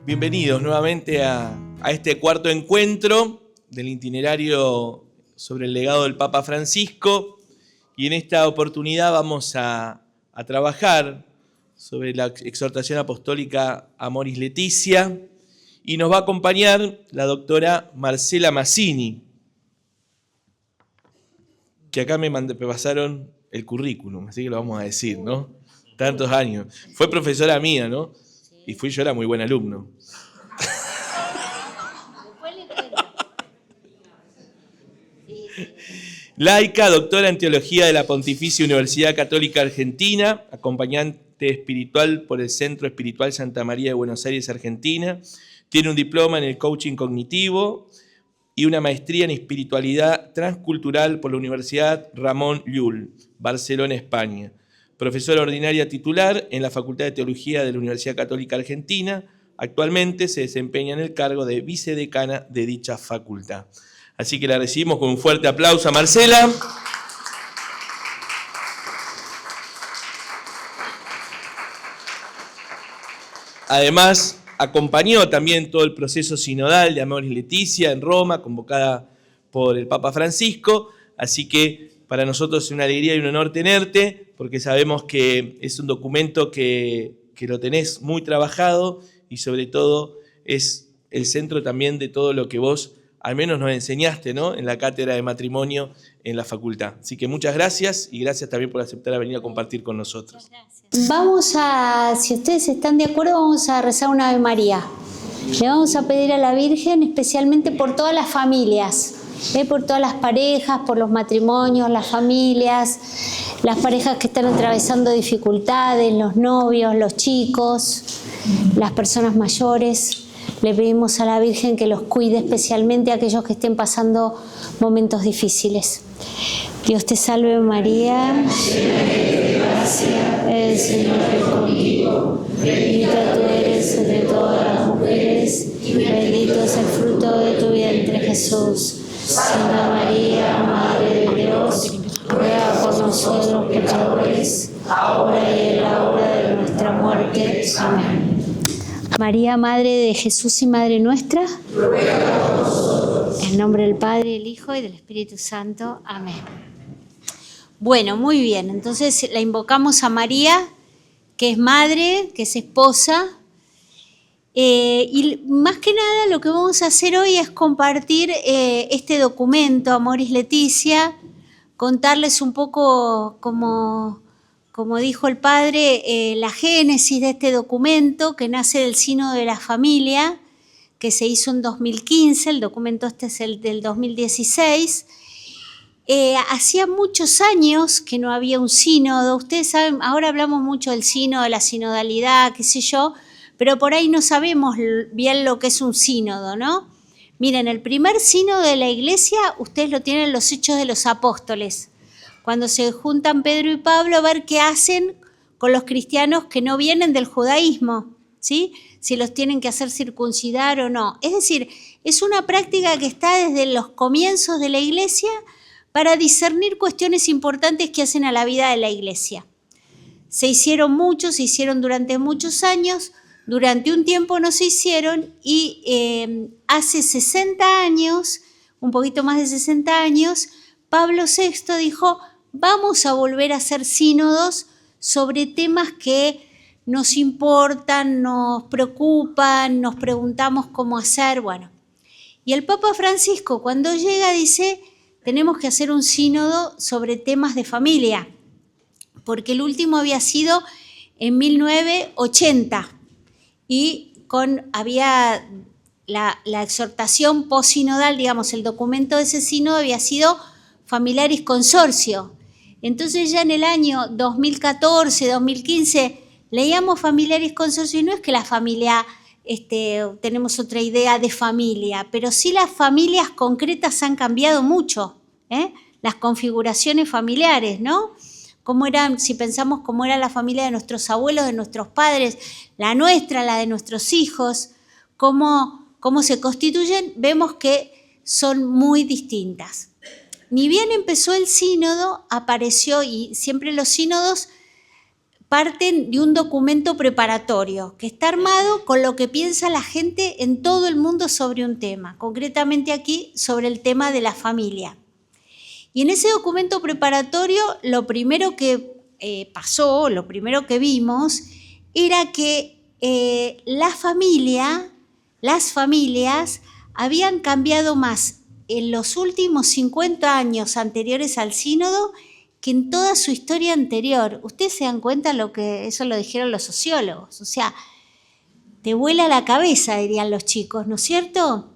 Bienvenidos nuevamente a este cuarto encuentro del itinerario sobre el legado del Papa Francisco, y en esta oportunidad vamos a trabajar sobre la exhortación apostólica Amoris Laetitia, y nos va a acompañar la doctora Marcela Mazzini, que acá me pasaron el currículum, así que lo vamos a decir, ¿no? Tantos años. Fue profesora mía, ¿no? Y yo era muy buen alumno. Laica, doctora en Teología de la Pontificia Universidad Católica Argentina, acompañante espiritual por el Centro Espiritual Santa María de Buenos Aires, Argentina. Tiene un diploma en el coaching cognitivo y una maestría en espiritualidad transcultural por la Universidad Ramon Llull, Barcelona, España. Profesora ordinaria titular en la Facultad de Teología de la Universidad Católica Argentina. Actualmente se desempeña en el cargo de vicedecana de dicha facultad. Así que la recibimos con un fuerte aplauso a Marcela. Además, acompañó también todo el proceso sinodal de Amoris Laetitia en Roma, convocada por el Papa Francisco. Así que para nosotros es una alegría y un honor tenerte, porque sabemos que es un documento que lo tenés muy trabajado y sobre todo es el centro también de todo lo que vos al menos nos enseñaste, ¿no?, en la cátedra de matrimonio en la facultad. Así que muchas gracias, y gracias también por aceptar venir a compartir con nosotros. Vamos a, si ustedes están de acuerdo, vamos a rezar una Ave María. Le vamos a pedir a la Virgen especialmente por todas las familias, por todas las parejas, por los matrimonios, las familias, las parejas que están atravesando dificultades, los novios, los chicos, las personas mayores. Le pedimos a la Virgen que los cuide especialmente a aquellos que estén pasando momentos difíciles. Dios te salve María, llena eres de gracia, el Señor es contigo. Bendita tú eres entre todas las mujeres y bendito es el fruto de tu vientre Jesús. Santa María, Madre de Dios, ruega por nosotros pecadores, ahora y en la hora de nuestra muerte. Amén. María, Madre de Jesús y Madre nuestra, ruega por nosotros. En nombre del Padre, del Hijo y del Espíritu Santo. Amén. Bueno, muy bien. Entonces la invocamos a María, que es madre, que es esposa. Y más que nada lo que vamos a hacer hoy es compartir este documento, Amoris Laetitia, contarles un poco como dijo el padre, la génesis de este documento que nace del Sínodo de la Familia, que se hizo en 2015, el documento este es el del 2016. Hacía muchos años que no había un sínodo. Ustedes saben, ahora hablamos mucho del sínodo, de la sinodalidad, qué sé yo, pero por ahí no sabemos bien lo que es un sínodo, ¿no? Miren, el primer sínodo de la Iglesia, ustedes lo tienen en los Hechos de los Apóstoles, cuando se juntan Pedro y Pablo a ver qué hacen con los cristianos que no vienen del judaísmo, ¿sí? Si los tienen que hacer circuncidar o no. Es decir, es una práctica que está desde los comienzos de la Iglesia para discernir cuestiones importantes que hacen a la vida de la Iglesia. Se hicieron muchos, se hicieron durante muchos años, durante un tiempo no se hicieron y hace 60 años, un poquito más de 60 años, Pablo VI dijo: vamos a volver a hacer sínodos sobre temas que nos importan, nos preocupan, nos preguntamos cómo hacer, bueno. Y el Papa Francisco cuando llega dice: tenemos que hacer un sínodo sobre temas de familia, porque el último había sido en 1980 y había la exhortación posinodal, digamos, el documento de ese sínodo había sido Familiaris Consortio. Entonces ya en el año 2014, 2015, leíamos Familiaris Consortio y no es que la familia, tenemos otra idea de familia, pero sí las familias concretas han cambiado mucho, las configuraciones familiares, ¿no? Cómo eran, si pensamos cómo era la familia de nuestros abuelos, de nuestros padres, la nuestra, la de nuestros hijos, cómo se constituyen, vemos que son muy distintas. Ni bien empezó el sínodo, apareció, y siempre los sínodos parten de un documento preparatorio que está armado con lo que piensa la gente en todo el mundo sobre un tema, concretamente aquí sobre el tema de la familia. Y en ese documento preparatorio lo primero que pasó, lo primero que vimos, era que las familias habían cambiado más en los últimos 50 años anteriores al sínodo que en toda su historia anterior. Ustedes se dan cuenta eso lo dijeron los sociólogos, o sea, te vuela la cabeza, dirían los chicos, ¿no es cierto?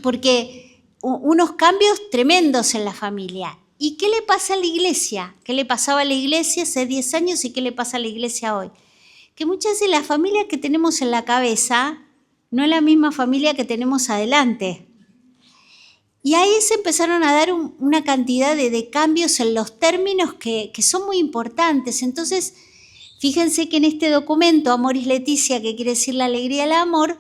Porque unos cambios tremendos en la familia. ¿Y qué le pasa a la iglesia? ¿Qué le pasaba a la iglesia hace 10 años y qué le pasa a la iglesia hoy? Que muchas veces la familia que tenemos en la cabeza no es la misma familia que tenemos adelante. Y ahí se empezaron a dar una cantidad de cambios en los términos que son muy importantes. Entonces, fíjense que en este documento, Amoris Laetitia, que quiere decir la alegría del amor,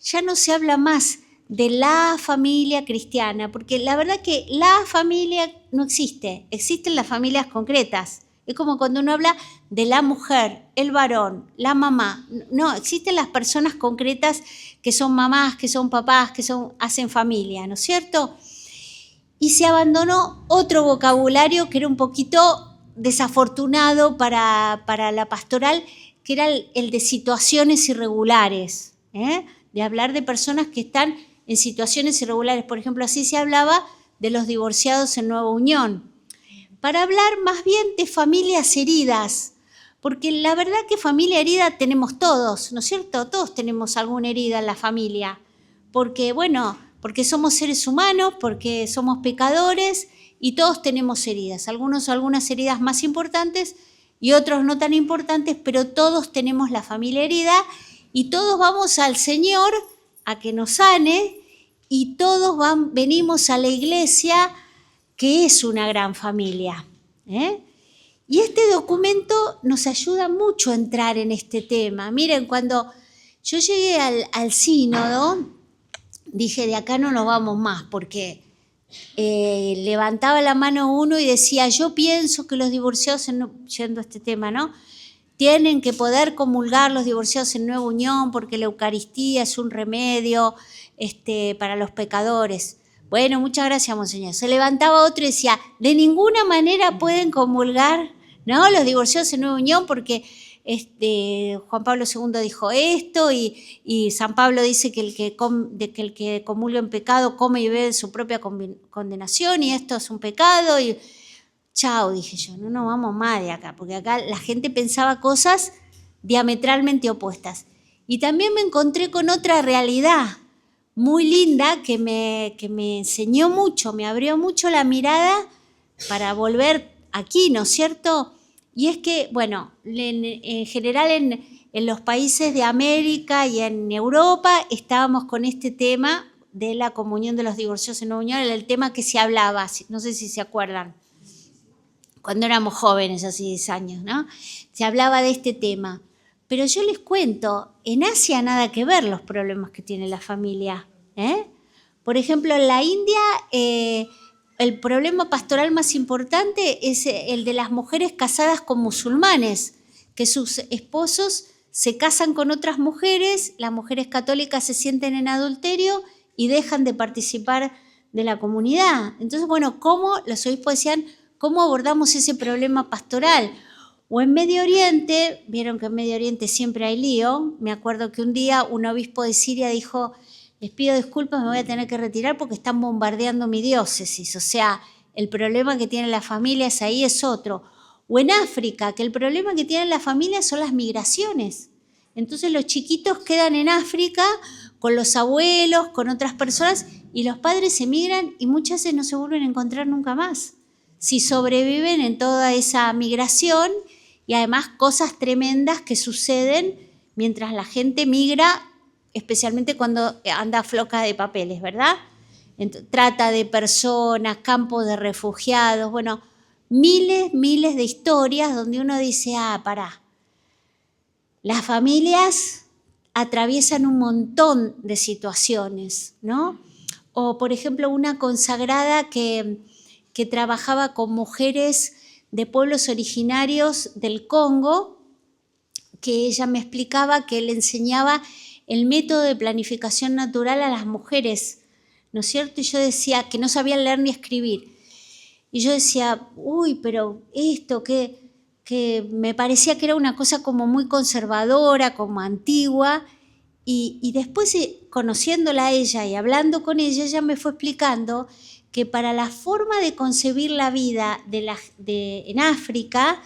ya no se habla más de la familia cristiana, porque la verdad que la familia no existe, existen las familias concretas. Es como cuando uno habla de la mujer, el varón, la mamá. No, existen las personas concretas que son mamás, que son papás, que hacen familia, ¿no es cierto? Y se abandonó otro vocabulario que era un poquito desafortunado para la pastoral, que era el de situaciones irregulares, de hablar de personas que están en situaciones irregulares. Por ejemplo, así se hablaba de los divorciados en nueva unión, para hablar más bien de familias heridas, porque la verdad que familia herida tenemos todos, ¿no es cierto? Todos tenemos alguna herida en la familia, porque somos seres humanos, porque somos pecadores y todos tenemos heridas, algunas heridas más importantes y otros no tan importantes, pero todos tenemos la familia herida y todos vamos al Señor a que nos sane y todos venimos a la iglesia, que es una gran familia. Y este documento nos ayuda mucho a entrar en este tema. Miren, cuando yo llegué al sínodo, dije, de acá no nos vamos más, porque levantaba la mano uno y decía, yo pienso que los divorciados, yendo a este tema, ¿no?, tienen que poder comulgar los divorciados en nueva unión porque la Eucaristía es un remedio para los pecadores. Bueno, muchas gracias, monseñor. Se levantaba otro y decía, de ninguna manera pueden comulgar, ¿no?, los divorciados en nueva unión porque Juan Pablo II dijo esto y San Pablo dice que el que comulga en pecado come y bebe en su propia condenación y esto es un pecado. Y chao, dije yo, no nos vamos más de acá, porque acá la gente pensaba cosas diametralmente opuestas. Y también me encontré con otra realidad muy linda que me enseñó mucho, me abrió mucho la mirada para volver aquí, ¿no es cierto? Y es que, bueno, en general en los países de América y en Europa estábamos con este tema de la comunión de los divorciados en nueva unión, era el tema que se hablaba, no sé si se acuerdan, cuando éramos jóvenes, hace 10 años, ¿no? Se hablaba de este tema. Pero yo les cuento, en Asia nada que ver los problemas que tiene la familia. Por ejemplo, en la India el problema pastoral más importante es el de las mujeres casadas con musulmanes, que sus esposos se casan con otras mujeres, las mujeres católicas se sienten en adulterio y dejan de participar de la comunidad. Entonces, bueno, ¿cómo los obispos decían, cómo abordamos ese problema pastoral? O en Medio Oriente, vieron que en Medio Oriente siempre hay lío. Me acuerdo que un día un obispo de Siria dijo, les pido disculpas, me voy a tener que retirar porque están bombardeando mi diócesis. O sea, el problema que tienen las familias ahí es otro. O en África, que el problema que tienen las familias son las migraciones. Entonces los chiquitos quedan en África con los abuelos, con otras personas, y los padres emigran y muchas veces no se vuelven a encontrar nunca más. Si sobreviven en toda esa migración y además cosas tremendas que suceden mientras la gente migra, especialmente cuando anda floja de papeles, ¿verdad? Trata de personas, campos de refugiados, bueno, miles de historias donde uno dice, pará, las familias atraviesan un montón de situaciones, ¿no? O, por ejemplo, una consagrada que trabajaba con mujeres de pueblos originarios del Congo que ella me explicaba que él enseñaba el método de planificación natural a las mujeres, ¿no es cierto? Y yo decía que no sabían leer ni escribir. Y yo decía, uy, pero esto que me parecía que era una cosa como muy conservadora, como antigua. Y después, conociéndola a ella y hablando con ella, ella me fue explicando que para la forma de concebir la vida en África,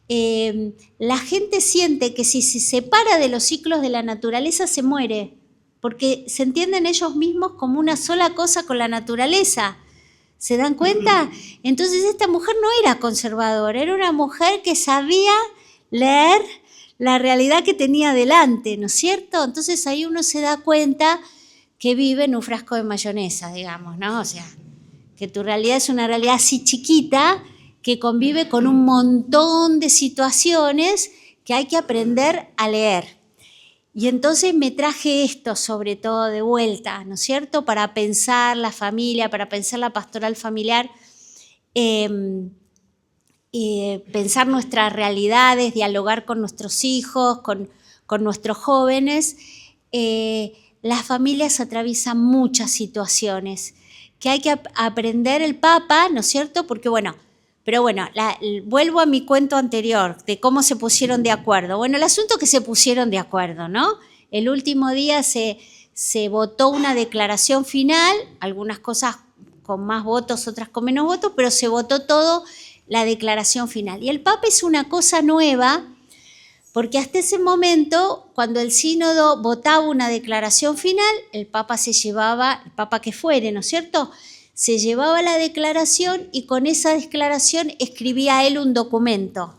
la gente siente que si se separa de los ciclos de la naturaleza se muere, porque se entienden ellos mismos como una sola cosa con la naturaleza. ¿Se dan cuenta? Entonces esta mujer no era conservadora, era una mujer que sabía leer la realidad que tenía delante, ¿no es cierto? Entonces ahí uno se da cuenta que vive en un frasco de mayonesa, digamos, ¿no? O sea, que tu realidad es una realidad así chiquita que convive con un montón de situaciones que hay que aprender a leer. Y entonces me traje esto sobre todo de vuelta, ¿no es cierto? Para pensar la familia, para pensar la pastoral familiar, pensar nuestras realidades, dialogar con nuestros hijos, con nuestros jóvenes. Las familias atraviesan muchas situaciones que hay que aprender el Papa, ¿no es cierto? Porque vuelvo a mi cuento anterior de cómo se pusieron de acuerdo. Bueno, el asunto es que se pusieron de acuerdo, ¿no? El último día se votó una declaración final, algunas cosas con más votos, otras con menos votos, pero se votó todo la declaración final. Y el Papa es una cosa nueva, porque hasta ese momento, cuando el sínodo votaba una declaración final, el Papa que fuere, ¿no es cierto?, se llevaba la declaración y con esa declaración escribía él un documento.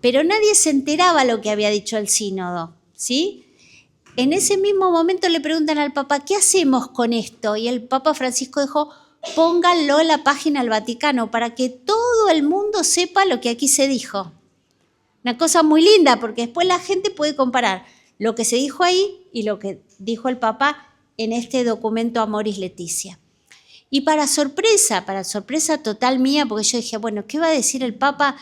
Pero nadie se enteraba lo que había dicho el sínodo, ¿sí? En ese mismo momento le preguntan al Papa, ¿qué hacemos con esto? Y el Papa Francisco dijo, pónganlo en la página del Vaticano para que todo el mundo sepa lo que aquí se dijo. Una cosa muy linda, porque después la gente puede comparar lo que se dijo ahí y lo que dijo el Papa en este documento Amoris Laetitia. Y para sorpresa total mía, porque yo dije, bueno, ¿qué va a decir el Papa?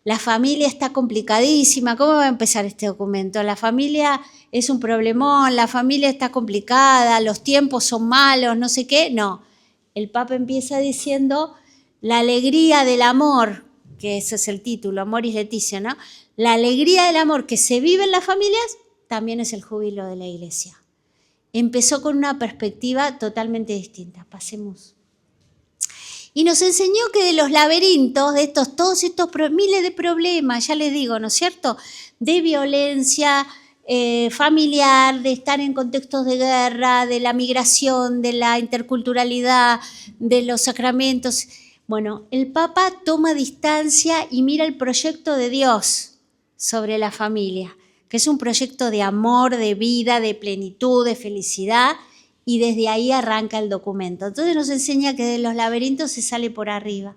La familia está complicadísima, ¿cómo va a empezar este documento? La familia es un problemón, la familia está complicada, los tiempos son malos, no sé qué. No, el Papa empieza diciendo la alegría del amor, que ese es el título, Amoris Laetitia, ¿no? La alegría del amor que se vive en las familias también es el júbilo de la Iglesia. Empezó con una perspectiva totalmente distinta. Pasemos. Y nos enseñó que de los laberintos, de todos estos miles de problemas, ya les digo, ¿no es cierto?, de violencia familiar, de estar en contextos de guerra, de la migración, de la interculturalidad, de los sacramentos. Bueno, el Papa toma distancia y mira el proyecto de Dios sobre la familia, que es un proyecto de amor, de vida, de plenitud, de felicidad, y desde ahí arranca el documento. Entonces nos enseña que de los laberintos se sale por arriba.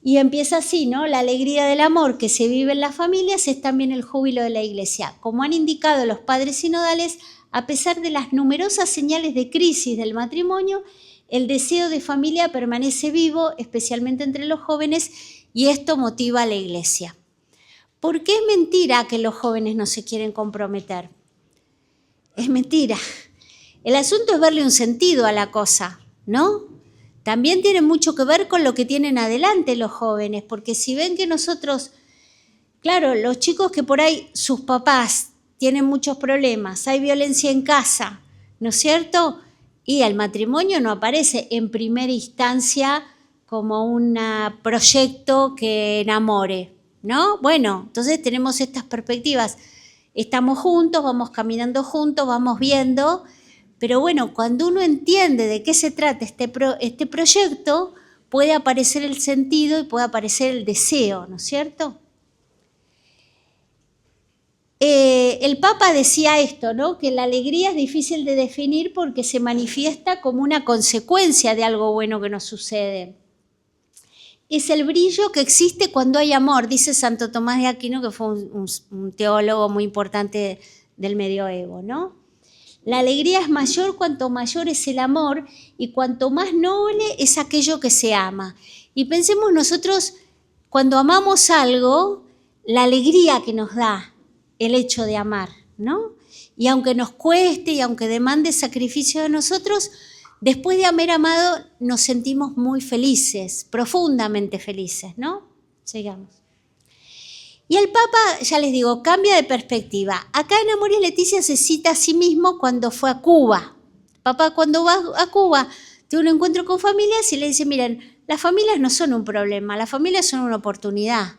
Y empieza así, ¿no? La alegría del amor que se vive en las familias es también el júbilo de la Iglesia. Como han indicado los padres sinodales, a pesar de las numerosas señales de crisis del matrimonio, el deseo de familia permanece vivo, especialmente entre los jóvenes, y esto motiva a la Iglesia. ¿Por qué es mentira que los jóvenes no se quieren comprometer? Es mentira. El asunto es verle un sentido a la cosa, ¿no? También tiene mucho que ver con lo que tienen adelante los jóvenes, porque si ven que nosotros, claro, los chicos que por ahí sus papás tienen muchos problemas, hay violencia en casa, ¿no es cierto?, y el matrimonio no aparece en primera instancia como un proyecto que enamore, ¿no? Bueno, entonces tenemos estas perspectivas. Estamos juntos, vamos caminando juntos, vamos viendo, pero bueno, cuando uno entiende de qué se trata este proyecto, puede aparecer el sentido y puede aparecer el deseo, ¿no es cierto? El Papa decía esto, ¿no?, que la alegría es difícil de definir porque se manifiesta como una consecuencia de algo bueno que nos sucede. Es el brillo que existe cuando hay amor, dice Santo Tomás de Aquino, que fue un teólogo muy importante del medioevo, ¿no? La alegría es mayor cuanto mayor es el amor y cuanto más noble es aquello que se ama. Y pensemos nosotros, cuando amamos algo, la alegría que nos da, el hecho de amar, ¿no? Y aunque nos cueste y aunque demande sacrificio de nosotros, después de haber amado nos sentimos muy felices, profundamente felices, ¿no? Sigamos. Y el Papa, ya les digo, cambia de perspectiva. Acá en Amoris Laetitia se cita a sí mismo cuando fue a Cuba. Papá cuando va a Cuba tiene un encuentro con familias y le dice, miren, las familias no son un problema, las familias son una oportunidad.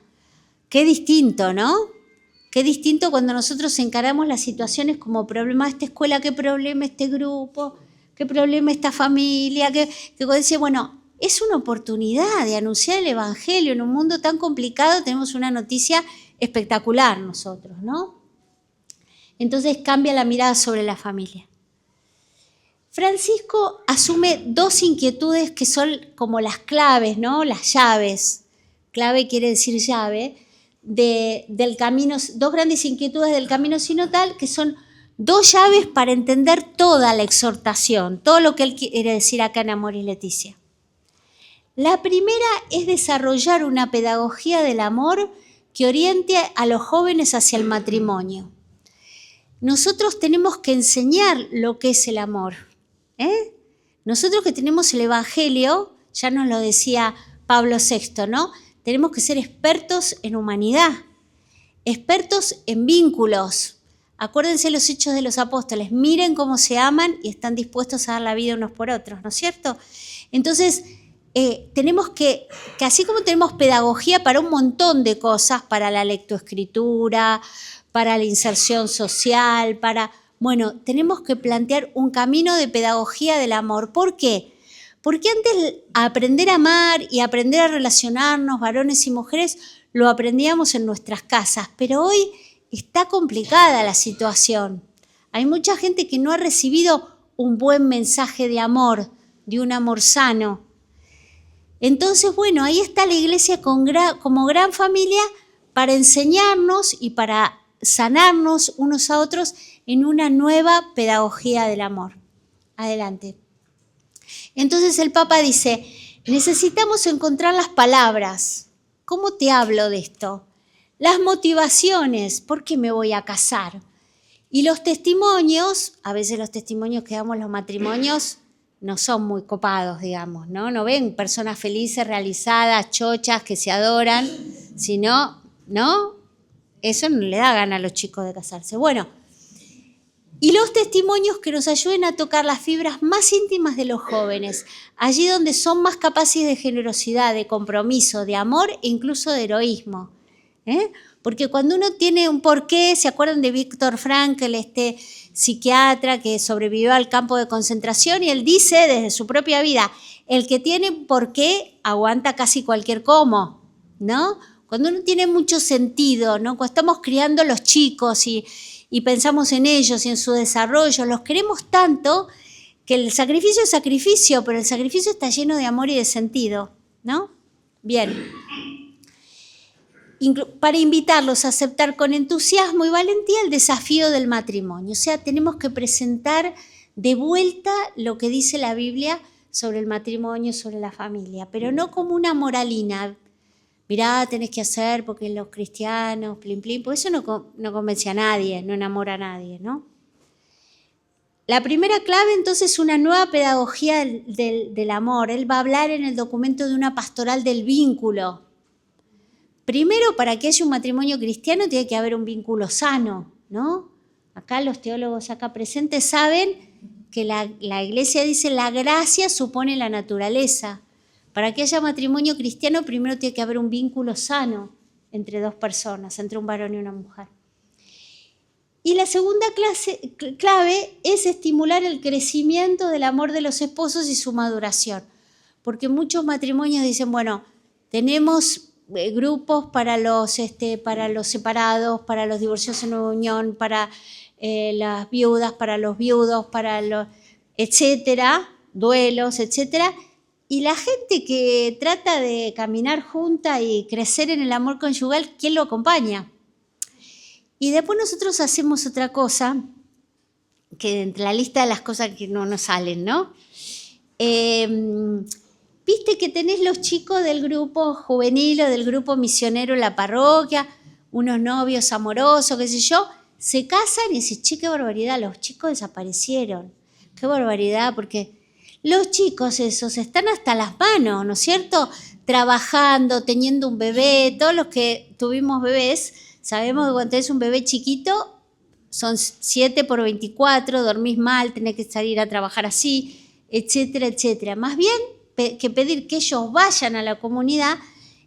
Qué distinto, ¿no? Qué distinto cuando nosotros encaramos las situaciones como problema de esta escuela, qué problema este grupo, qué problema esta familia, que dice, bueno, es una oportunidad de anunciar el Evangelio en un mundo tan complicado, tenemos una noticia espectacular nosotros, ¿no? Entonces cambia la mirada sobre la familia. Francisco asume dos inquietudes que son como las claves, ¿no? Las llaves. Clave quiere decir llave. Del camino, dos grandes inquietudes del camino sinodal, que son dos llaves para entender toda la exhortación, todo lo que él quiere decir acá en Amoris Laetitia. La primera es desarrollar una pedagogía del amor que oriente a los jóvenes hacia el matrimonio. Nosotros tenemos que enseñar lo que es el amor. Nosotros que tenemos el Evangelio, ya nos lo decía Pablo VI, ¿no? Tenemos que ser expertos en humanidad, expertos en vínculos. Acuérdense los hechos de los apóstoles, miren cómo se aman y están dispuestos a dar la vida unos por otros, ¿no es cierto? Entonces, tenemos que así como tenemos pedagogía para un montón de cosas, para la lectoescritura, para la inserción social, tenemos que plantear un camino de pedagogía del amor. ¿Por qué? Porque antes aprender a amar y aprender a relacionarnos, varones y mujeres, lo aprendíamos en nuestras casas, pero hoy está complicada la situación. Hay mucha gente que no ha recibido un buen mensaje de amor, de un amor sano. Entonces, ahí está la Iglesia como gran familia para enseñarnos y para sanarnos unos a otros en una nueva pedagogía del amor. Adelante. Entonces el Papa dice, necesitamos encontrar las palabras. ¿Cómo te hablo de esto? Las motivaciones, ¿por qué me voy a casar? Y los testimonios, a veces los testimonios que damos los matrimonios no son muy copados, digamos, ¿no? No ven personas felices, realizadas, chochas, que se adoran, sino, ¿no? Eso no le da gana a los chicos de casarse. Y los testimonios que nos ayuden a tocar las fibras más íntimas de los jóvenes, allí donde son más capaces de generosidad, de compromiso, de amor e incluso de heroísmo. Porque cuando uno tiene un porqué, ¿se acuerdan de Viktor Frankl, este psiquiatra que sobrevivió al campo de concentración? Y él dice desde su propia vida, el que tiene porqué aguanta casi cualquier cómo, ¿no? Cuando uno tiene mucho sentido, ¿no? Cuando estamos criando a los chicos y pensamos en ellos y en su desarrollo, los queremos tanto que el sacrificio es sacrificio, pero el sacrificio está lleno de amor y de sentido, ¿no? Bien. Para invitarlos a aceptar con entusiasmo y valentía el desafío del matrimonio. O sea, tenemos que presentar de vuelta lo que dice la Biblia sobre el matrimonio, sobre la familia, pero no como una moralina. Mirá, tenés que hacer porque los cristianos, plin, plin, pues eso no convence a nadie, no enamora a nadie, ¿no? La primera clave, entonces, es una nueva pedagogía del amor. Él va a hablar en el documento de una pastoral del vínculo. Primero, para que haya un matrimonio cristiano tiene que haber un vínculo sano, ¿no? Acá los teólogos acá presentes saben que la Iglesia dice la gracia supone la naturaleza. Para que haya matrimonio cristiano, primero tiene que haber un vínculo sano entre dos personas, entre un varón y una mujer. Y la segunda clave es estimular el crecimiento del amor de los esposos y su maduración. Porque muchos matrimonios dicen, tenemos grupos para los separados, para los divorcios en nueva unión, para las viudas, para los viudos, para los etcétera, duelos, etcétera. Y la gente que trata de caminar junta y crecer en el amor conyugal, ¿quién lo acompaña? Y después nosotros hacemos otra cosa, que entre la lista de las cosas que no nos salen, ¿no? Viste que tenés los chicos del grupo juvenil o del grupo misionero en la parroquia. unos novios amorosos, qué sé yo, se casan y dicen, che, qué barbaridad, los chicos desaparecieron. Qué barbaridad, porque los chicos esos están hasta las manos, ¿no es cierto? Trabajando, teniendo un bebé, todos los que tuvimos bebés, sabemos que cuando tenés un bebé chiquito, son 7 por 24, dormís mal, tenés que salir a trabajar así, etcétera, etcétera. Más bien que pedir que ellos vayan a la comunidad,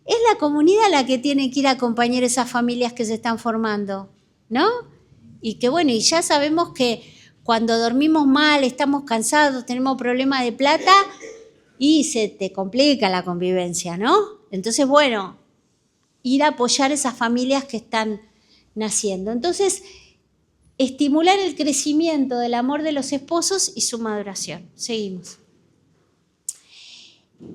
es la comunidad la que tiene que ir a acompañar a esas familias que se están formando, ¿no? Y que bueno, y ya sabemos que cuando dormimos mal, estamos cansados, tenemos problemas de plata y se te complica la convivencia, ¿no? Entonces, bueno, ir a apoyar a esas familias que están naciendo. Entonces, estimular el crecimiento del amor de los esposos y su maduración. Seguimos.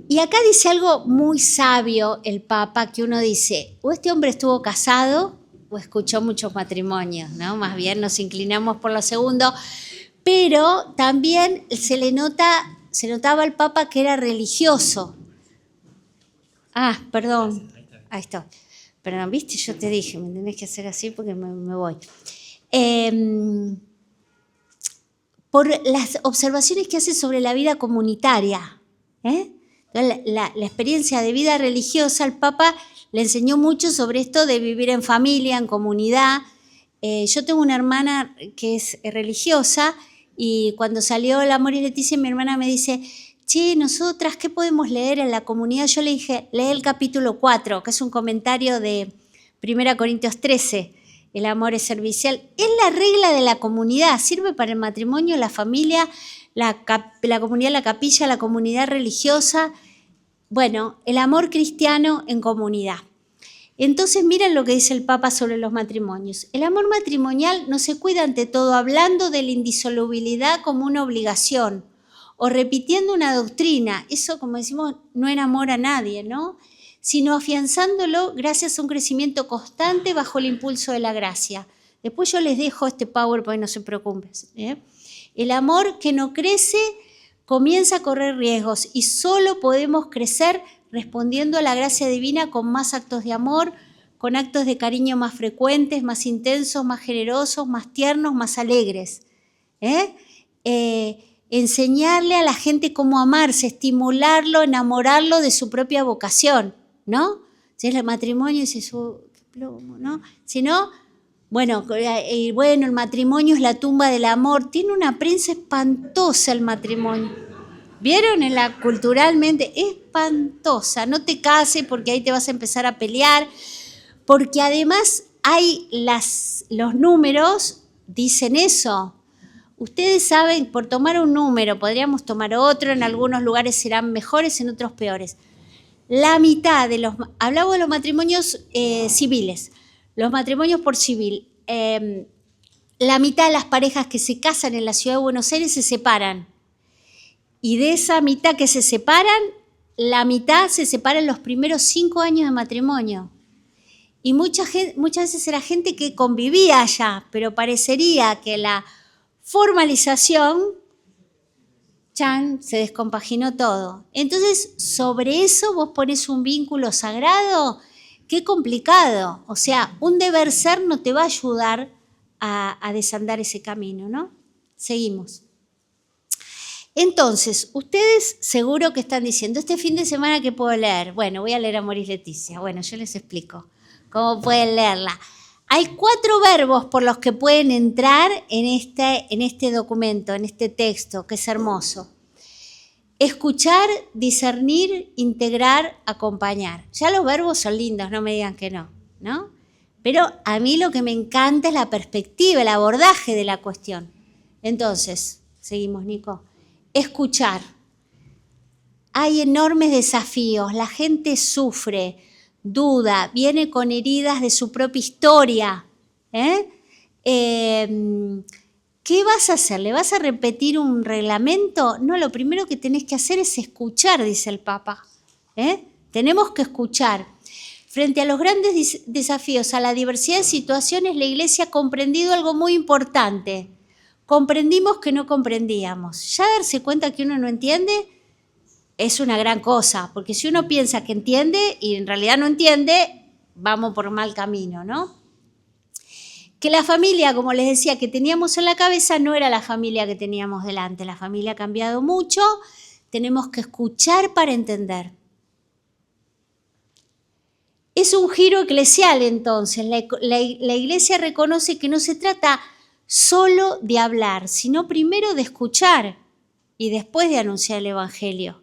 Y acá dice algo muy sabio el Papa, que uno dice, o este hombre estuvo casado o escuchó muchos matrimonios, ¿no? Más bien nos inclinamos por lo segundo, pero también se notaba al Papa que era religioso. Ah, perdón, ahí está. Perdón, viste, yo te dije, me tenés que hacer así porque me voy. Por las observaciones que hace sobre la vida comunitaria, la experiencia de vida religiosa, el Papa le enseñó mucho sobre esto de vivir en familia, en comunidad. Yo tengo una hermana que es religiosa y cuando salió el Amoris Laetitia, mi hermana me dice, che, nosotras, ¿qué podemos leer en la comunidad? Yo le dije, lee el capítulo 4, que es un comentario de 1 Corintios 13, el amor es servicial. Es la regla de la comunidad, sirve para el matrimonio, la familia, la comunidad, la capilla, la comunidad religiosa. Bueno, el amor cristiano en comunidad. Entonces, miren lo que dice el Papa sobre los matrimonios. El amor matrimonial no se cuida ante todo hablando de la indisolubilidad como una obligación o repitiendo una doctrina. Eso, como decimos, no enamora a nadie, ¿no? Sino afianzándolo gracias a un crecimiento constante bajo el impulso de la gracia. Después yo les dejo este PowerPoint, no se preocupen. El amor que no crece comienza a correr riesgos y solo podemos crecer respondiendo a la gracia divina con más actos de amor, con actos de cariño más frecuentes, más intensos, más generosos, más tiernos, más alegres. Enseñarle a la gente cómo amarse, estimularlo, enamorarlo de su propia vocación, ¿no? Si es el matrimonio, dice qué plomo, ¿no? Si no, bueno, el matrimonio es la tumba del amor. Tiene una prensa espantosa el matrimonio. ¿Vieron? Culturalmente espantosa. No te cases porque ahí te vas a empezar a pelear. Porque además hay los números, dicen eso. Ustedes saben, por tomar un número, podríamos tomar otro, en algunos lugares serán mejores, en otros peores. La mitad de hablamos de los matrimonios civiles, los matrimonios por civil. La mitad de las parejas que se casan en la ciudad de Buenos Aires se separan. Y de esa mitad que se separan, la mitad se separa en los primeros 5 años de matrimonio. Y muchas veces era gente que convivía allá, pero parecería que la formalización, se descompaginó todo. Entonces, sobre eso vos ponés un vínculo sagrado, qué complicado. O sea, un deber ser no te va a ayudar a desandar ese camino, ¿no? Seguimos. Entonces, ustedes seguro que están diciendo, este fin de semana, ¿qué puedo leer? Bueno, voy a leer Amoris Laetitia. Bueno, yo les explico cómo pueden leerla. Hay 4 verbos por los que pueden entrar en este documento, en este texto, que es hermoso. Escuchar, discernir, integrar, acompañar. Ya los verbos son lindos, no me digan que no, ¿no? Pero a mí lo que me encanta es la perspectiva, el abordaje de la cuestión. Entonces, seguimos, Nico. Escuchar. Hay enormes desafíos, la gente sufre, duda, viene con heridas de su propia historia. ¿Qué vas a hacer? ¿Le vas a repetir un reglamento? No, lo primero que tenés que hacer es escuchar, dice el Papa. Tenemos que escuchar. Frente a los grandes desafíos, a la diversidad de situaciones, la Iglesia ha comprendido algo muy importante. Comprendimos que no comprendíamos. Ya darse cuenta que uno no entiende es una gran cosa, porque si uno piensa que entiende y en realidad no entiende, vamos por mal camino, ¿no? Que la familia, como les decía, que teníamos en la cabeza no era la familia que teníamos delante. La familia ha cambiado mucho, tenemos que escuchar para entender. Es un giro eclesial entonces. La iglesia reconoce que no se trata solo de hablar, sino primero de escuchar y después de anunciar el Evangelio.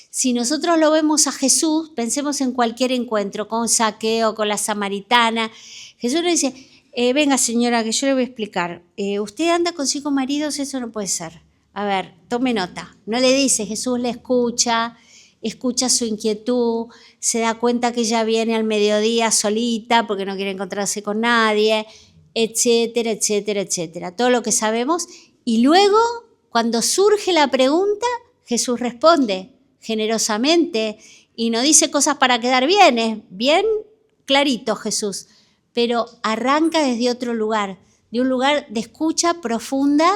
Si nosotros lo vemos a Jesús, pensemos en cualquier encuentro, con Zaqueo, con la samaritana. Jesús le dice, venga señora, que yo le voy a explicar. Usted anda con 5 maridos, eso no puede ser. A ver, tome nota. No le dice, Jesús le escucha su inquietud, se da cuenta que ella viene al mediodía solita porque no quiere encontrarse con nadie, etcétera, etcétera, etcétera. Todo lo que sabemos. Y luego, cuando surge la pregunta, Jesús responde generosamente y no dice cosas para quedar bien, es bien clarito Jesús, pero arranca desde otro lugar, de un lugar de escucha profunda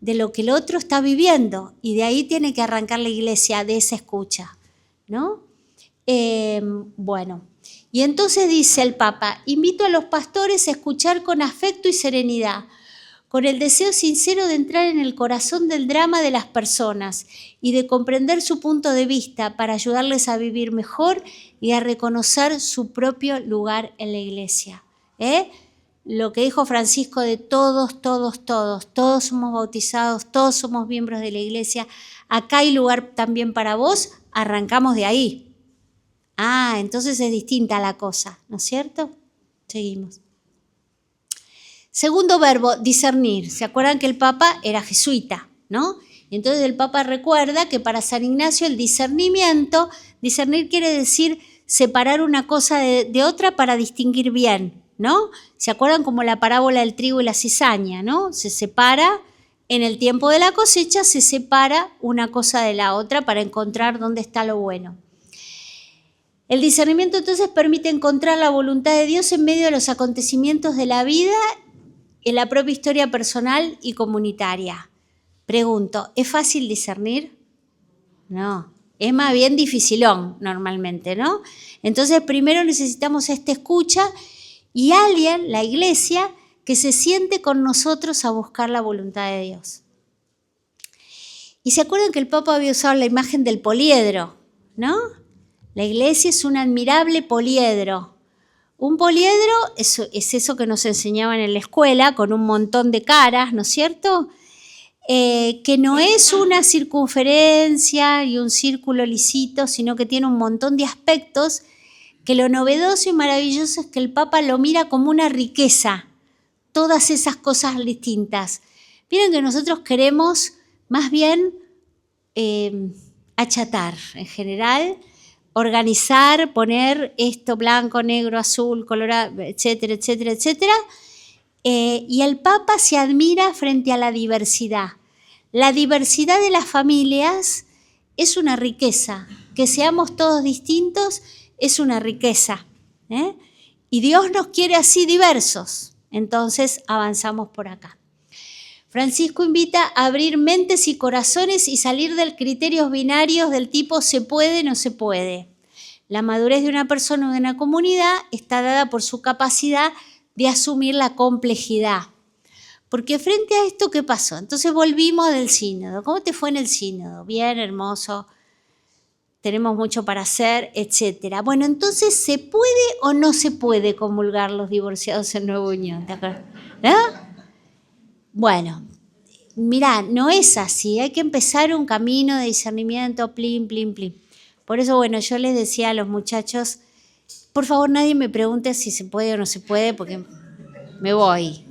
de lo que el otro está viviendo, y de ahí tiene que arrancar la iglesia, de esa escucha, ¿no? Bueno, y entonces dice el Papa, invito a los pastores a escuchar con afecto y serenidad, con el deseo sincero de entrar en el corazón del drama de las personas y de comprender su punto de vista para ayudarles a vivir mejor y a reconocer su propio lugar en la iglesia. Lo que dijo Francisco de todos somos bautizados, todos somos miembros de la iglesia, acá hay lugar también para vos, arrancamos de ahí. Entonces es distinta la cosa, ¿no es cierto? Seguimos. Segundo verbo, discernir. ¿Se acuerdan que el Papa era jesuita, no? Entonces el Papa recuerda que para San Ignacio el discernimiento, discernir quiere decir separar una cosa de otra para distinguir bien, ¿no? ¿Se acuerdan como la parábola del trigo y la cizaña, no? Se separa, en el tiempo de la cosecha se separa una cosa de la otra para encontrar dónde está lo bueno. El discernimiento entonces permite encontrar la voluntad de Dios en medio de los acontecimientos de la vida, en la propia historia personal y comunitaria. Pregunto, ¿es fácil discernir? No, es más bien dificilón normalmente, ¿no? Entonces primero necesitamos esta escucha y alguien, la iglesia, que se siente con nosotros a buscar la voluntad de Dios. Y se acuerdan que el Papa había usado la imagen del poliedro, ¿no? La iglesia es un admirable poliedro. Un poliedro es eso que nos enseñaban en la escuela, con un montón de caras, ¿no es cierto? Que no es una circunferencia y un círculo lisito, sino que tiene un montón de aspectos, que lo novedoso y maravilloso es que el Papa lo mira como una riqueza, todas esas cosas distintas. Miren que nosotros queremos más bien achatar en general, organizar, poner esto blanco, negro, azul, colorado, etcétera, etcétera, etcétera. Y el Papa se admira frente a la diversidad. La diversidad de las familias es una riqueza. Que seamos todos distintos es una riqueza. Y Dios nos quiere así diversos. Entonces avanzamos por acá. Francisco invita a abrir mentes y corazones y salir de criterios binarios del tipo se puede, no se puede. La madurez de una persona o de una comunidad está dada por su capacidad de asumir la complejidad. Porque frente a esto, ¿qué pasó? Entonces volvimos del sínodo. ¿Cómo te fue en el sínodo? Bien, hermoso. Tenemos mucho para hacer, etc. Bueno, entonces, ¿se puede o no se puede comulgar los divorciados en nueva unión? ¿De acuerdo? ¿No? Bueno, mirá, no es así. Hay que empezar un camino de discernimiento, plin, plin, plin. Por eso, bueno, yo les decía a los muchachos, por favor, nadie me pregunte si se puede o no se puede, porque me voy,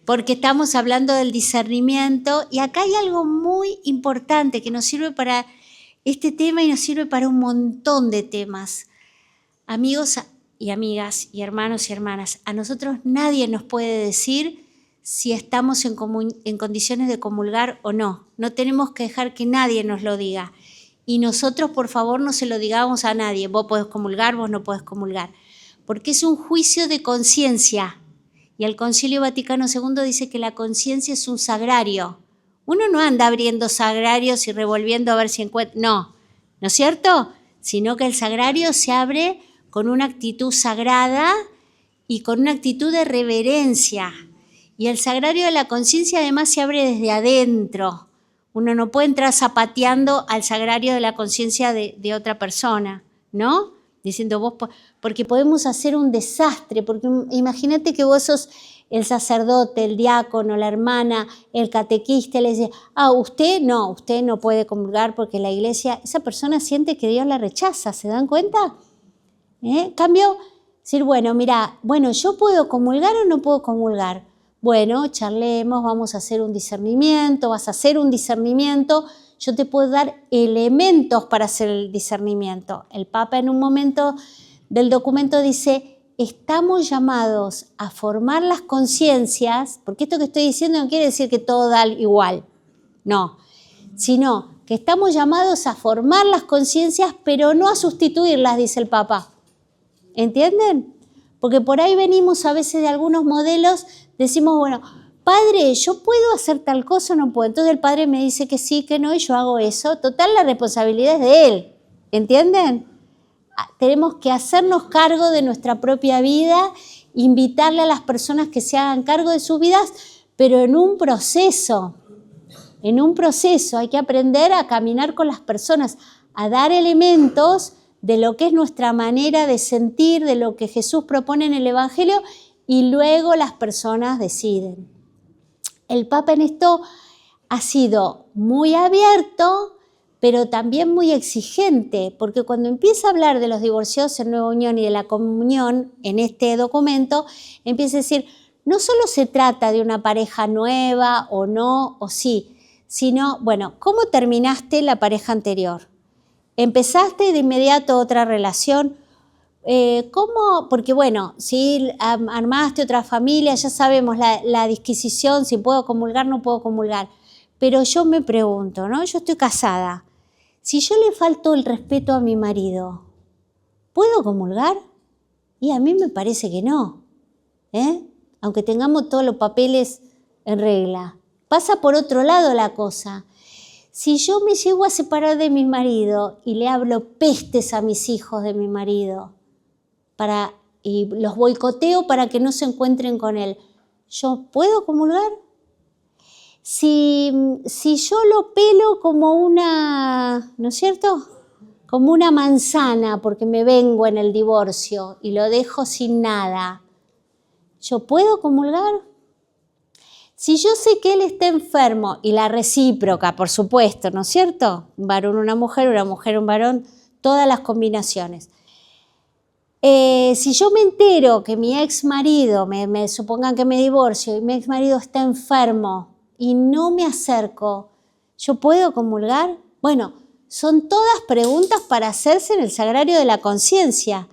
Porque estamos hablando del discernimiento y acá hay algo muy importante que nos sirve para este tema y nos sirve para un montón de temas. Amigos y amigas y hermanos y hermanas, a nosotros nadie nos puede decir si estamos en condiciones de comulgar o no. No tenemos que dejar que nadie nos lo diga. Y nosotros, por favor, no se lo digamos a nadie. Vos podés comulgar, vos no podés comulgar. Porque es un juicio de conciencia. Y el Concilio Vaticano II dice que la conciencia es un sagrario. Uno no anda abriendo sagrarios y revolviendo a ver si encuentra. No, ¿no es cierto? Sino que el sagrario se abre con una actitud sagrada y con una actitud de reverencia. Y el sagrario de la conciencia además se abre desde adentro. Uno no puede entrar zapateando al sagrario de la conciencia de otra persona, ¿no? Diciendo vos, porque podemos hacer un desastre, porque imagínate que vos sos el sacerdote, el diácono, la hermana, el catequista, le dice, usted no puede comulgar porque la iglesia, esa persona siente que Dios la rechaza, ¿se dan cuenta? Cambio, decir, ¿yo puedo comulgar o no puedo comulgar? Bueno, charlemos, vamos a hacer un discernimiento, vas a hacer un discernimiento, yo te puedo dar elementos para hacer el discernimiento. El Papa en un momento del documento dice, estamos llamados a formar las conciencias, porque esto que estoy diciendo no quiere decir que todo da igual, no, sino que estamos llamados a formar las conciencias, pero no a sustituirlas, dice el Papa. ¿Entienden? Porque por ahí venimos a veces de algunos modelos, decimos, padre, ¿yo puedo hacer tal cosa o no puedo? Entonces el padre me dice que sí, que no, y yo hago eso. Total, la responsabilidad es de él. ¿Entienden? Tenemos que hacernos cargo de nuestra propia vida, invitarle a las personas que se hagan cargo de sus vidas, pero en un proceso. En un proceso hay que aprender a caminar con las personas, a dar elementos de lo que es nuestra manera de sentir, de lo que Jesús propone en el Evangelio, y luego las personas deciden. El Papa en esto ha sido muy abierto, pero también muy exigente, porque cuando empieza a hablar de los divorciados en nueva unión y de la comunión en este documento, empieza a decir, no solo se trata de una pareja nueva o no, o sí, sino, ¿cómo terminaste la pareja anterior? ¿Empezaste de inmediato otra relación? ¿Cómo? Porque si armaste otra familia, ya sabemos la disquisición, si puedo comulgar, no puedo comulgar. Pero yo me pregunto, ¿no? Yo estoy casada. Si yo le falto el respeto a mi marido, ¿puedo comulgar? Y a mí me parece que no, aunque tengamos todos los papeles en regla. Pasa por otro lado la cosa. Si yo me llego a separar de mi marido y le hablo pestes a mis hijos de mi marido y los boicoteo para que no se encuentren con él, ¿yo puedo comulgar? Si yo lo pelo como una, ¿no es cierto? Como una manzana porque me vengo en el divorcio y lo dejo sin nada, ¿yo puedo comulgar? Si yo sé que él está enfermo, y la recíproca, por supuesto, ¿no es cierto? Un varón, una mujer, un varón, todas las combinaciones. Si yo me entero que mi ex marido, me supongan que me divorcio, y mi ex marido está enfermo y no me acerco, ¿yo puedo comulgar? Son todas preguntas para hacerse en el sagrario de la conciencia.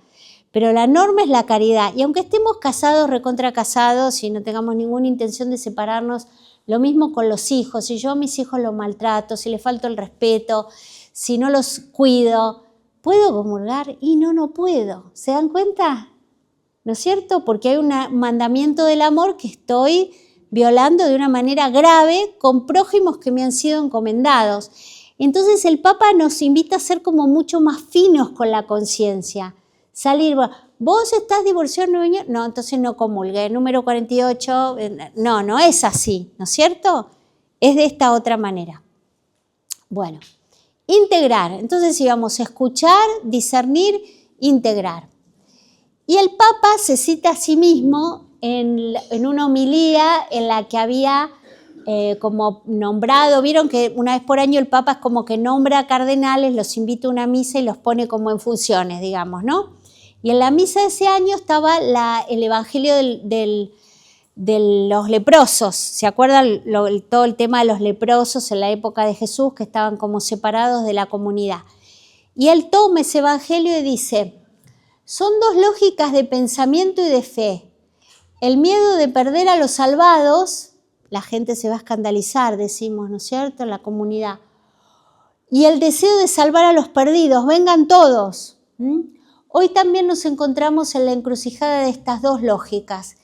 Pero la norma es la caridad. Y aunque estemos casados, recontra casados, y no tengamos ninguna intención de separarnos, lo mismo con los hijos. Si yo a mis hijos los maltrato, si les falto el respeto, si no los cuido, ¿puedo comulgar? Y no puedo. ¿Se dan cuenta? ¿No es cierto? Porque hay un mandamiento del amor que estoy violando de una manera grave con prójimos que me han sido encomendados. Entonces el Papa nos invita a ser como mucho más finos con la conciencia. Salir, ¿vos estás divorciado? No, entonces no comulgue. Número 48, no es así, ¿no es cierto? Es de esta otra manera. Integrar. Entonces íbamos a escuchar, discernir, integrar. Y el Papa se cita a sí mismo en una homilía en la que había como nombrado, vieron que una vez por año el Papa es como que nombra a cardenales, los invita a una misa y los pone como en funciones, digamos, ¿no? Y en la misa de ese año estaba el evangelio de los leprosos. ¿Se acuerdan todo el tema de los leprosos en la época de Jesús, que estaban como separados de la comunidad? Y él toma ese evangelio y dice, son dos lógicas de pensamiento y de fe. El miedo de perder a los salvados, la gente se va a escandalizar, decimos, ¿no es cierto?, en la comunidad. Y el deseo de salvar a los perdidos, vengan todos. Hoy también nos encontramos en la encrucijada de estas dos lógicas.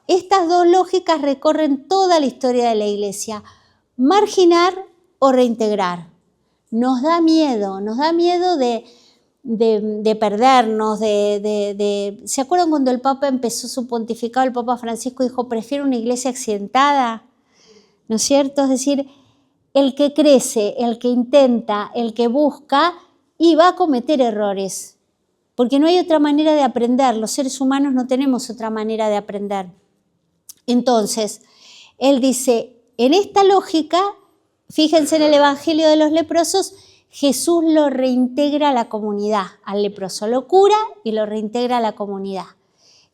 Estas dos lógicas recorren toda la historia de la Iglesia. Marginar o reintegrar. Nos da miedo de perdernos, ¿Se acuerdan cuando el Papa empezó su pontificado? El Papa Francisco dijo, prefiero una iglesia accidentada, ¿no es cierto? Es decir, el que crece, el que intenta, el que busca, y va a cometer errores, porque no hay otra manera de aprender. Los seres humanos no tenemos otra manera de aprender. Entonces, él dice, en esta lógica, fíjense en el Evangelio de los leprosos, Jesús lo reintegra a la comunidad, al leproso, lo cura y lo reintegra a la comunidad.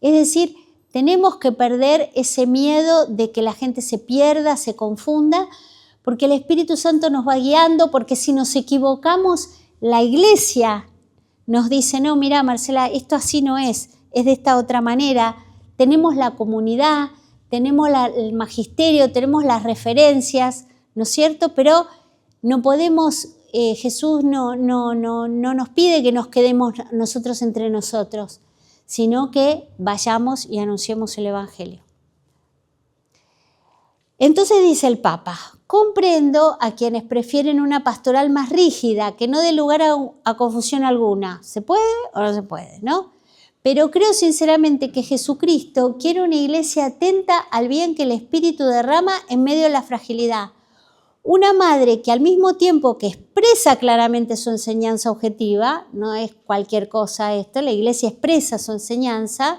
Es decir, tenemos que perder ese miedo de que la gente se pierda, se confunda, porque el Espíritu Santo nos va guiando, porque si nos equivocamos, la iglesia nos dice, no, mira Marcela, esto así no es de esta otra manera. Tenemos la comunidad, tenemos el magisterio, tenemos las referencias, ¿no es cierto? Pero no podemos, Jesús no nos pide que nos quedemos nosotros entre nosotros, sino que vayamos y anunciemos el Evangelio. Entonces dice el Papa, comprendo a quienes prefieren una pastoral más rígida, que no dé lugar a confusión alguna. ¿Se puede o no se puede, no? Pero creo sinceramente que Jesucristo quiere una iglesia atenta al bien que el Espíritu derrama en medio de la fragilidad. Una madre que al mismo tiempo que expresa claramente su enseñanza objetiva, no es cualquier cosa esto, la iglesia expresa su enseñanza,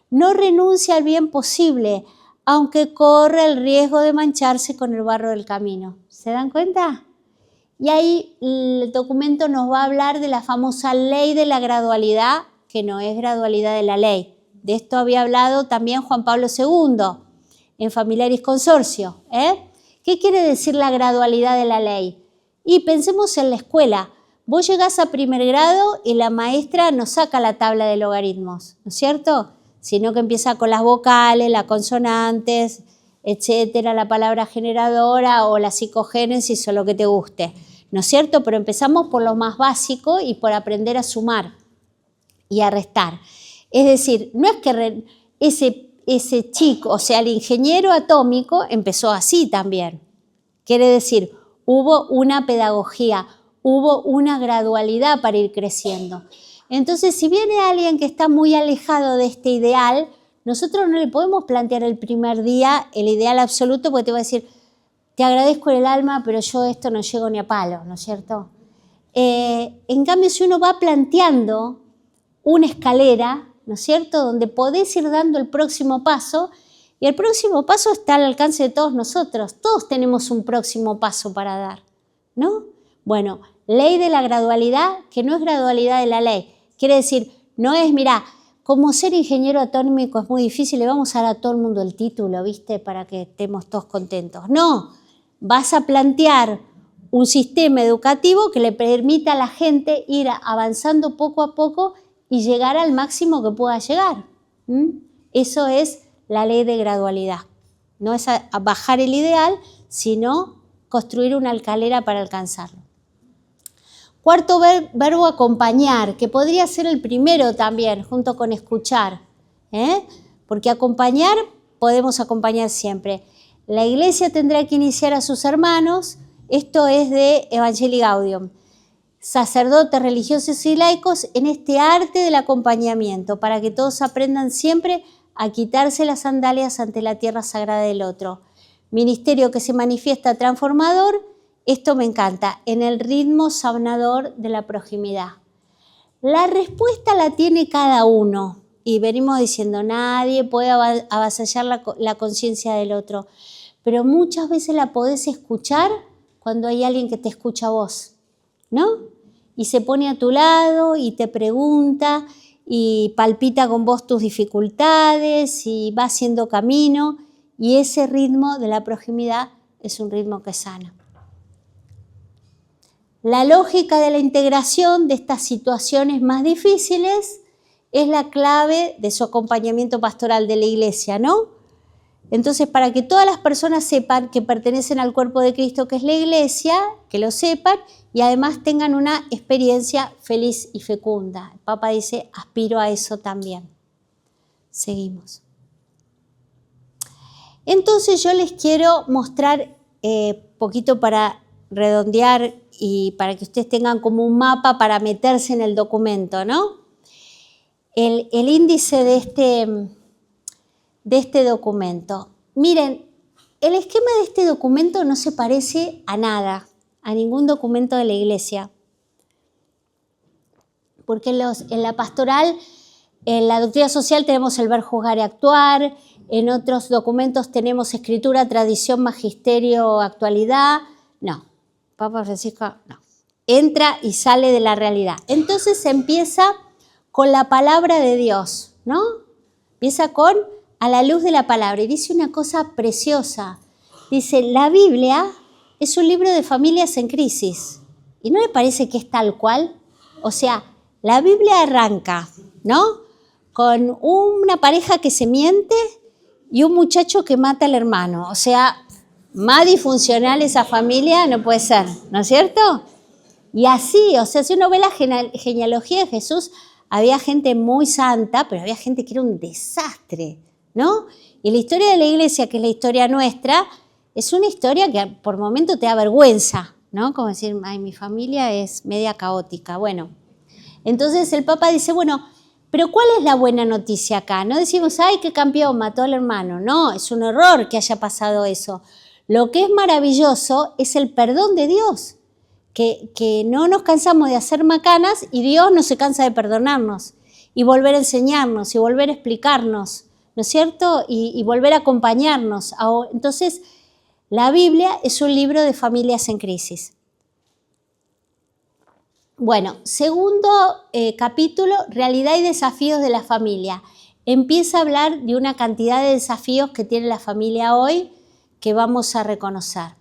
no renuncia al bien posible, aunque corre el riesgo de mancharse con el barro del camino. ¿Se dan cuenta? Y ahí el documento nos va a hablar de la famosa ley de la gradualidad, que no es gradualidad de la ley. De esto había hablado también Juan Pablo II en Familiaris Consortio. ¿Qué quiere decir la gradualidad de la ley? Y pensemos en la escuela. Vos llegás a primer grado y la maestra no saca la tabla de logaritmos, ¿no es cierto? Sino que empieza con las vocales, las consonantes, etcétera, la palabra generadora o la psicogénesis o lo que te guste, ¿no es cierto? Pero empezamos por lo más básico y por aprender a sumar y a restar. Es decir, no es que ese chico, o sea, el ingeniero atómico empezó así también. Quiere decir, hubo una pedagogía, hubo una gradualidad para ir creciendo. Entonces, si viene alguien que está muy alejado de este ideal, nosotros no le podemos plantear el primer día el ideal absoluto porque te va a decir, te agradezco en el alma, pero yo esto no llego ni a palo, ¿no es cierto? En cambio, si uno va planteando una escalera, ¿no es cierto?, donde podés ir dando el próximo paso, y el próximo paso está al alcance de todos nosotros. Todos tenemos un próximo paso para dar, ¿no? Bueno, ley de la gradualidad, que no es gradualidad de la ley. Quiere decir, no es, mirá, como ser ingeniero atómico es muy difícil, le vamos a dar a todo el mundo el título, ¿viste?, para que estemos todos contentos. No, vas a plantear un sistema educativo que le permita a la gente ir avanzando poco a poco y llegar al máximo que pueda llegar. Eso es la ley de gradualidad. No es a bajar el ideal, sino construir una escalera para alcanzarlo. Cuarto verbo, acompañar, que podría ser el primero también, junto con escuchar. Porque acompañar, podemos acompañar siempre. La iglesia tendrá que iniciar a sus hermanos, esto es de Evangelii Gaudium, sacerdotes, religiosos y laicos en este arte del acompañamiento, para que todos aprendan siempre a quitarse las sandalias ante la tierra sagrada del otro. Ministerio que se manifiesta transformador, esto me encanta, en el ritmo sanador de la proximidad. La respuesta la tiene cada uno y venimos diciendo, nadie puede avasallar la conciencia del otro, pero muchas veces la podés escuchar cuando hay alguien que te escucha a vos, ¿no? Y se pone a tu lado y te pregunta y palpita con vos tus dificultades y va haciendo camino, y ese ritmo de la proximidad es un ritmo que sana. La lógica de la integración de estas situaciones más difíciles es la clave de su acompañamiento pastoral de la iglesia, ¿no? Entonces, para que todas las personas sepan que pertenecen al cuerpo de Cristo, que es la iglesia, que lo sepan y además tengan una experiencia feliz y fecunda. El Papa dice, aspiro a eso también. Seguimos. Entonces yo les quiero mostrar poquito para redondear y para que ustedes tengan como un mapa para meterse en el documento, ¿no? El índice de este documento. Miren, el esquema de este documento no se parece a nada, a ningún documento de la Iglesia. Porque en la pastoral, en la doctrina social tenemos el ver, juzgar y actuar, en otros documentos tenemos escritura, tradición, magisterio, actualidad. No, Papa Francisco no. Entra y sale de la realidad. Entonces se empieza con la palabra de Dios, ¿no? Empieza con a la luz de la palabra y dice una cosa preciosa. Dice, la Biblia es un libro de familias en crisis. ¿Y no le parece que es tal cual? O sea, la Biblia arranca, ¿no? Con una pareja que se miente y un muchacho que mata al hermano. O sea, más disfuncional esa familia no puede ser, ¿no es cierto? Y así, o sea, si uno ve la genealogía de Jesús, había gente muy santa, pero había gente que era un desastre, ¿no? Y la historia de la Iglesia, que es la historia nuestra, es una historia que por momentos te da vergüenza, ¿no? Como decir, ay, mi familia es media caótica. Bueno, entonces el Papa dice, bueno, pero ¿cuál es la buena noticia acá? No decimos, ay, qué campeón, mató al hermano. No, es un error que haya pasado eso. Lo que es maravilloso es el perdón de Dios, que no nos cansamos de hacer macanas y Dios no se cansa de perdonarnos y volver a enseñarnos y volver a explicarnos, ¿no es cierto? Y volver a acompañarnos. Entonces, la Biblia es un libro de familias en crisis. Bueno, segundo capítulo, realidad y desafíos de la familia. Empieza a hablar de una cantidad de desafíos que tiene la familia hoy que vamos a reconocer.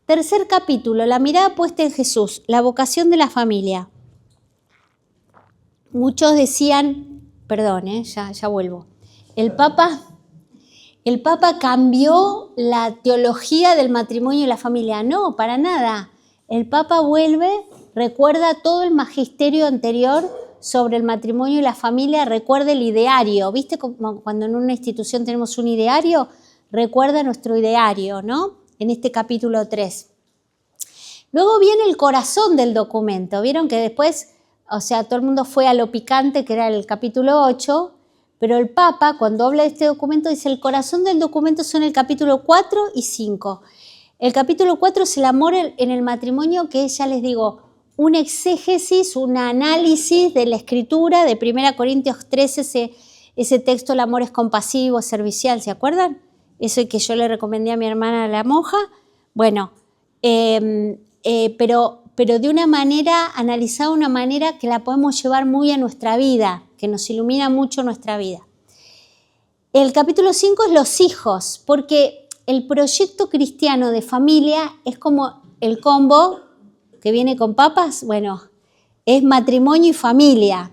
Tercer capítulo, la mirada puesta en Jesús, la vocación de la familia. Muchos decían, perdón, ya vuelvo, el Papa cambió la teología del matrimonio y la familia. No, para nada. El Papa vuelve, recuerda todo el magisterio anterior sobre el matrimonio y la familia, recuerda el ideario. ¿Viste como cuando en una institución tenemos un ideario? Recuerda nuestro ideario, ¿no? En este capítulo 3. Luego viene el corazón del documento. Vieron que después, o sea, todo el mundo fue a lo picante, que era el capítulo 8, pero el Papa, cuando habla de este documento, dice el corazón del documento son el capítulo 4 y 5. El capítulo 4 es el amor en el matrimonio, que es, ya les digo, un exégesis, un análisis de la escritura de 1 Corintios 13, ese texto, el amor es compasivo, servicial, ¿se acuerdan? Eso que yo le recomendé a mi hermana, la monja. Bueno, pero de una manera, analizada de una manera que la podemos llevar muy a nuestra vida, que nos ilumina mucho nuestra vida. El capítulo 5 es los hijos, porque el proyecto cristiano de familia es como el combo que viene con papas, bueno, es matrimonio y familia.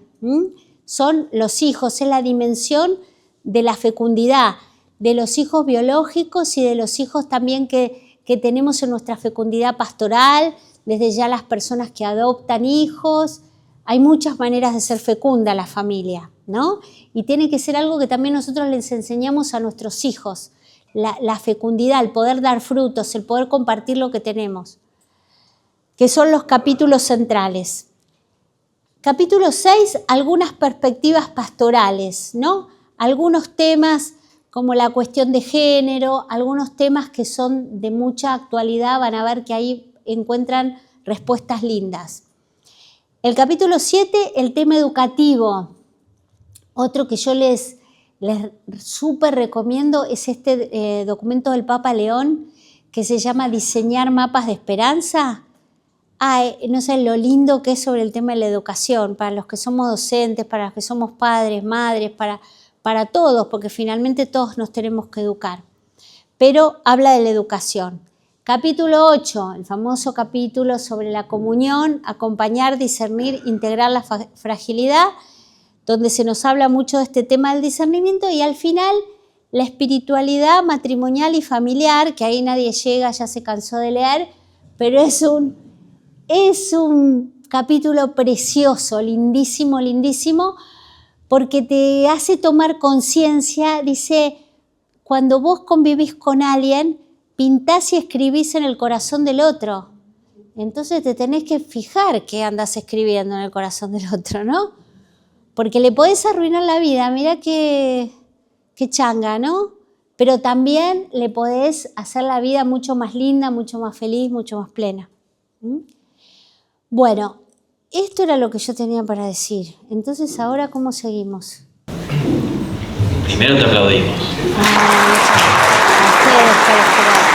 Son los hijos, es la dimensión de la fecundidad, de los hijos biológicos y de los hijos también que tenemos en nuestra fecundidad pastoral, desde ya las personas que adoptan hijos. Hay muchas maneras de ser fecunda la familia, ¿no? Y tiene que ser algo que también nosotros les enseñamos a nuestros hijos, la fecundidad, el poder dar frutos, el poder compartir lo que tenemos, que son los capítulos centrales. Capítulo 6, algunas perspectivas pastorales, ¿no? Algunos temas como la cuestión de género, algunos temas que son de mucha actualidad, van a ver que ahí encuentran respuestas lindas. El capítulo 7, el tema educativo. Otro que yo les súper recomiendo es este documento del Papa León que se llama Diseñar mapas de esperanza. No sé lo lindo que es sobre el tema de la educación, para los que somos docentes, para los que somos padres, madres, para todos, porque finalmente todos nos tenemos que educar. Pero habla de la educación. Capítulo 8, el famoso capítulo sobre la comunión, acompañar, discernir, integrar la fragilidad, donde se nos habla mucho de este tema del discernimiento, y al final la espiritualidad matrimonial y familiar, que ahí nadie llega, ya se cansó de leer, pero es un capítulo precioso, lindísimo, lindísimo, porque te hace tomar conciencia. Dice, cuando vos convivís con alguien, pintás y escribís en el corazón del otro. Entonces te tenés que fijar qué andas escribiendo en el corazón del otro, ¿no? Porque le podés arruinar la vida, mirá qué changa, ¿no? Pero también le podés hacer la vida mucho más linda, mucho más feliz, mucho más plena. Bueno, esto era lo que yo tenía para decir. Entonces, ¿ahora cómo seguimos? Primero te aplaudimos. A ustedes por esperar.